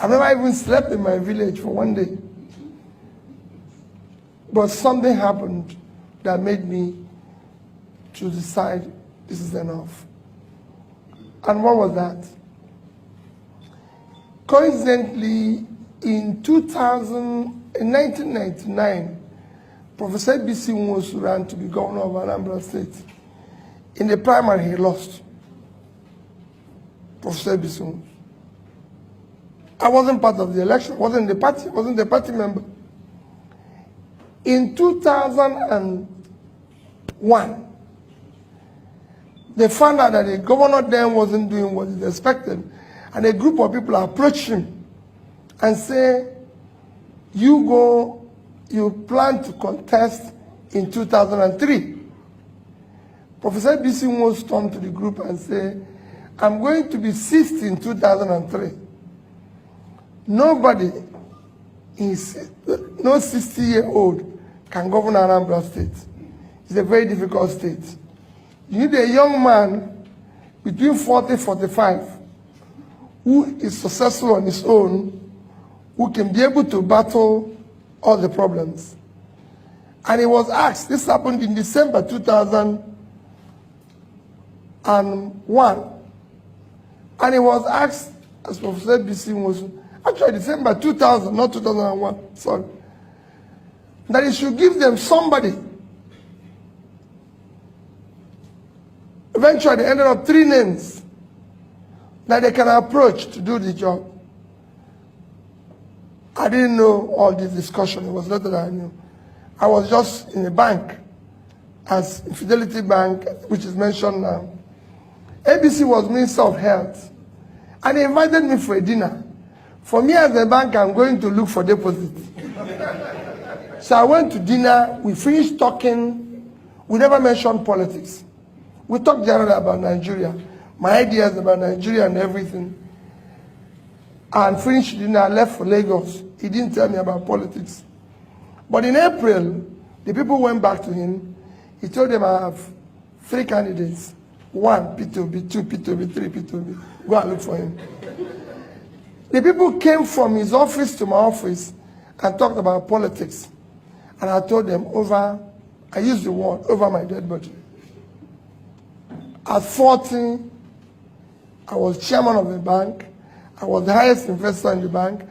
I've never even slept in my village for one day. But something happened that made me to decide this is enough. And what was that? Coincidentally, in 1999, Professor B.C. was ran to be governor of Anambra State. In the primary, he lost. Professor B.C. I wasn't part of the election, wasn't the party member. In 2001, they found out that the governor then wasn't doing what he expected, and a group of people approached him and say, you plan to contest in 2003. Professor B.C. Wons turned to the group and said, I'm going to be 60 in 2003. Nobody, no 60-year-old can govern Anambra State. It's a very difficult state. You need a young man between 40 and 45 who is successful on his own, who can be able to battle all the problems. And he was asked, this happened in December 2001, and he was asked, as Professor B.C. was, actually December 2000, not 2001, sorry, that he should give them somebody. Eventually, they ended up 3 names that they can approach to do the job. I didn't know all this discussion. It was later that I knew. I was just in a bank, as Fidelity Bank, which is mentioned now. ABC was Minister of Health, and he invited me for a dinner. For me as a bank, I'm going to look for deposit. So I went to dinner. We finished talking. We never mentioned politics. We talked generally about Nigeria, my ideas about Nigeria and everything. And finished dinner, I left for Lagos. He didn't tell me about politics. But in April, the people went back to him. He told them, I have 3 candidates. 1, P2B, 2, P2B, 3, P2B. Go and look for him. The people came from his office to my office and talked about politics. And I told them I used the word, over my dead body. At 40, I was chairman of the bank. I was the highest investor in the bank.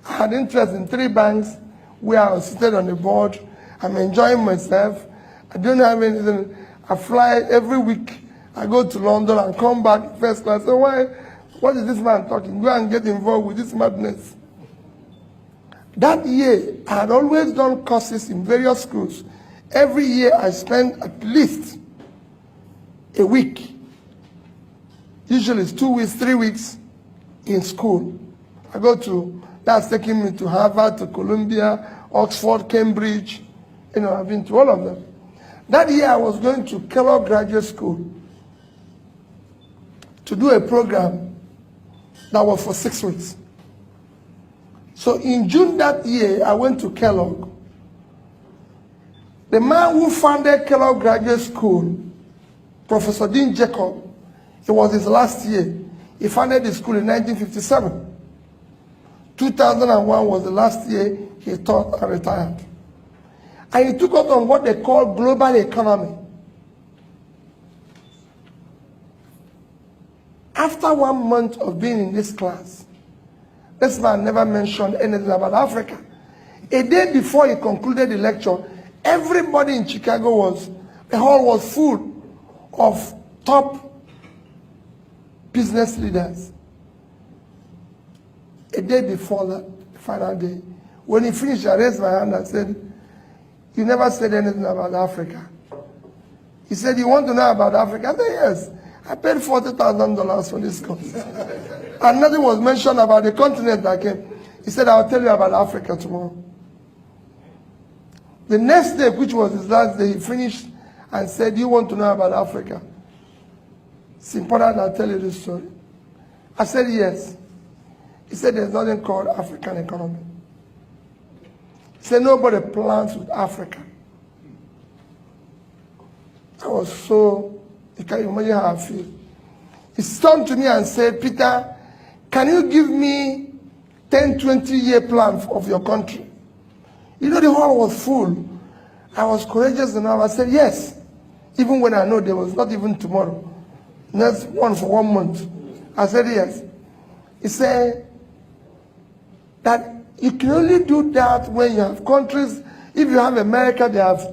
I had interest in 3 banks where I was seated on the board. I'm enjoying myself. I don't have anything. I fly every week. I go to London and come back first class. So what is this man talking? Go and get involved with this madness. That year, I had always done courses in various schools. Every year, I spent at least a week. Usually it's 2 weeks, 3 weeks in school. That's taking me to Harvard, to Columbia, Oxford, Cambridge. I've been to all of them. That year I was going to Kellogg Graduate School to do a program that was for 6 weeks. So in June that year, I went to Kellogg. The man who founded Kellogg Graduate School, Professor Dean Jacob, it was his last year. He founded the school in 1957. 2001 was the last year he taught and retired. And he took us on what they call global economy. After 1 month of being in this class, this man never mentioned anything about Africa. A day before he concluded the lecture, everybody in Chicago the hall was full of top business leaders. A day before that final day, when he finished, I raised my hand and said, you never said anything about Africa. He said, you want to know about Africa? I said, yes. I paid $40,000 for this course. And nothing was mentioned about the continent I came. He said, I'll tell you about Africa tomorrow. The next day, which was his last day, he finished and said, you want to know about Africa? It's important I'll tell you this story. I said, yes. He said, there's nothing called African economy. He said, nobody plans with Africa. I was so, you can imagine how I feel. He turned to me and said, Peter, can you give me 10, 20-year plan of your country. You know, the hall was full. I was courageous enough. I said, yes. Even when I know there was not even tomorrow. Next one for 1 month. I said, yes. He said that you can only do that when you have countries. If you have America, they have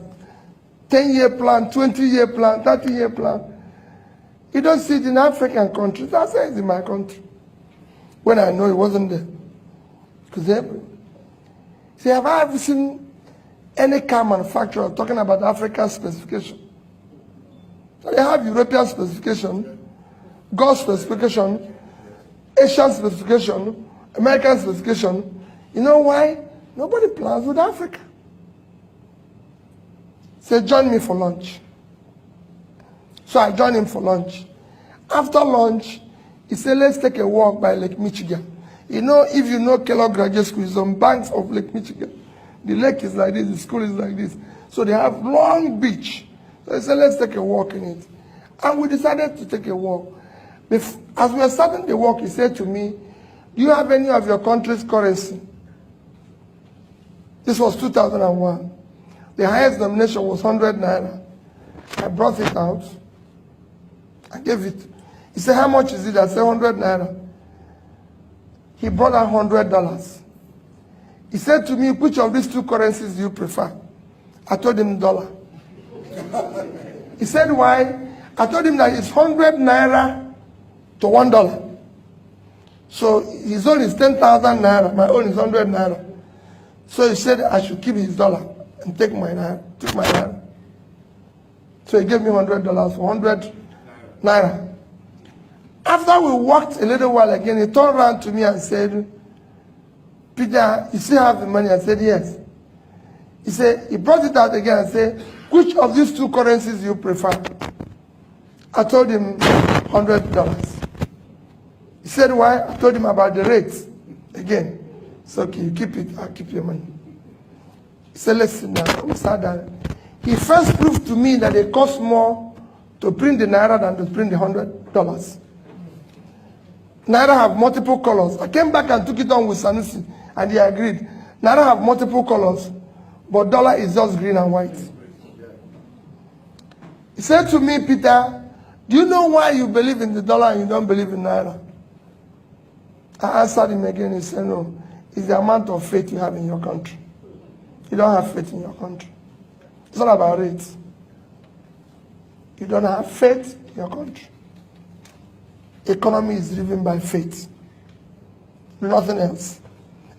10-year plan, 20-year plan, 30-year plan. You don't see it in African countries. I said it's in my country. When I know it wasn't there. Because see, have I ever seen any car manufacturer talking about African specification? So they have European specification, Gulf specification, Asian specification, American specification. You know why? Nobody plans with Africa. Say, join me for lunch. So I joined him for lunch. After lunch, he said, let's take a walk by Lake Michigan. You know, if you know Kellogg Graduate School, it's on banks of Lake Michigan. The lake is like this, the school is like this. So they have long beach. So he said, let's take a walk in it. And we decided to take a walk. As we were starting the walk, he said to me, do you have any of your country's currency? This was 2001. The highest denomination was 100 naira. I brought it out. I gave it. He said, how much is it? I said, 100 naira. He brought out $100. He said to me, which of these two currencies do you prefer? I told him dollar. He said, why? I told him that it's 100 naira to $1. So his own is 10,000 naira. My own is 100 naira. So he said I should keep his dollar and take my naira. Took my naira. So he gave me $100 for 100 naira. After we walked a little while again, he turned around to me and said, Peter, you still have the money? I said, yes. He said, he brought it out again and said, which of these two currencies do you prefer? I told him $100. He said, why? I told him about the rates. Again. So, okay, you keep it, I'll keep your money. He said, listen now, we sat down. He first proved to me that it costs more to print the naira than to print the $100. Naira have multiple colors. I came back and took it on with Sanusi, and he agreed. Naira have multiple colors, but dollar is just green and white. He said to me, Peter, do you know why you believe in the dollar and you don't believe in naira? I answered him again. He said, no, it's the amount of faith you have in your country. You don't have faith in your country. It's not about rates. You don't have faith in your country. Economy is driven by faith. Nothing else.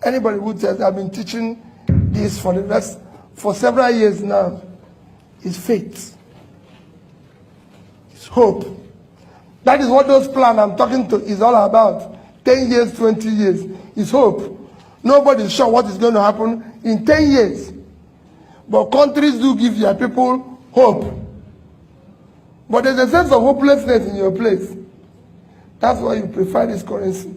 Anybody who says, I've been teaching this for several years now, is faith. It's hope. That is what those plans I'm talking to is all about. 10 years, 20 years. It's hope. Nobody's sure what is going to happen in 10 years. But countries do give their people hope. But there's a sense of hopelessness in your place. That's why you prefer this currency.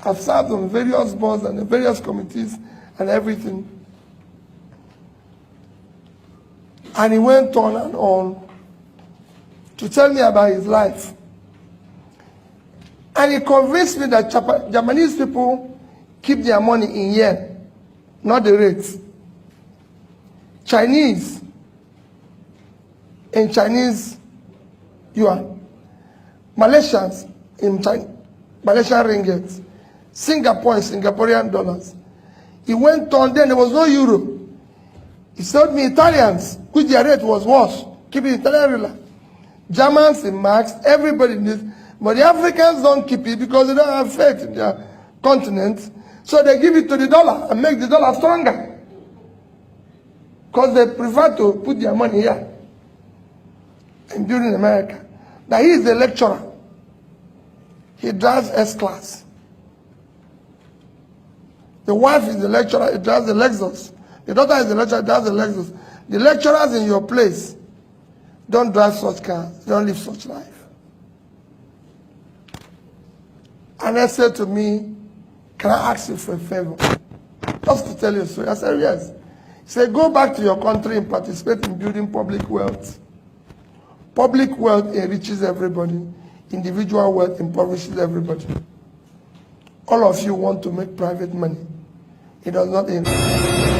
I've served on various boards and various committees and everything. And he went on and on to tell me about his life. And he convinced me that Japanese people keep their money in yen, not the rates. Chinese in Chinese yuan. Malaysians in Malaysian ringgit. Singapore in Singaporean dollars. He went on, then there was no euro. He told me Italians, which their rate was worse, keep it Italian rela. Germans in marks, everybody needs. But the Africans don't keep it because they don't have faith in their continent. So they give it to the dollar and make the dollar stronger. Because they prefer to put their money here. And during America. Now he is the lecturer. He drives S-Class. The wife is the lecturer, he drives the Lexus. The daughter is the lecturer, drives the Lexus. The lecturers in your place don't drive such cars, don't live such life. And they said to me, can I ask you for a favor? Just to tell you a story. I said, yes. He said, go back to your country and participate in building public wealth. Public wealth enriches everybody. Individual wealth impoverishes everybody. All of you want to make private money. It does not end.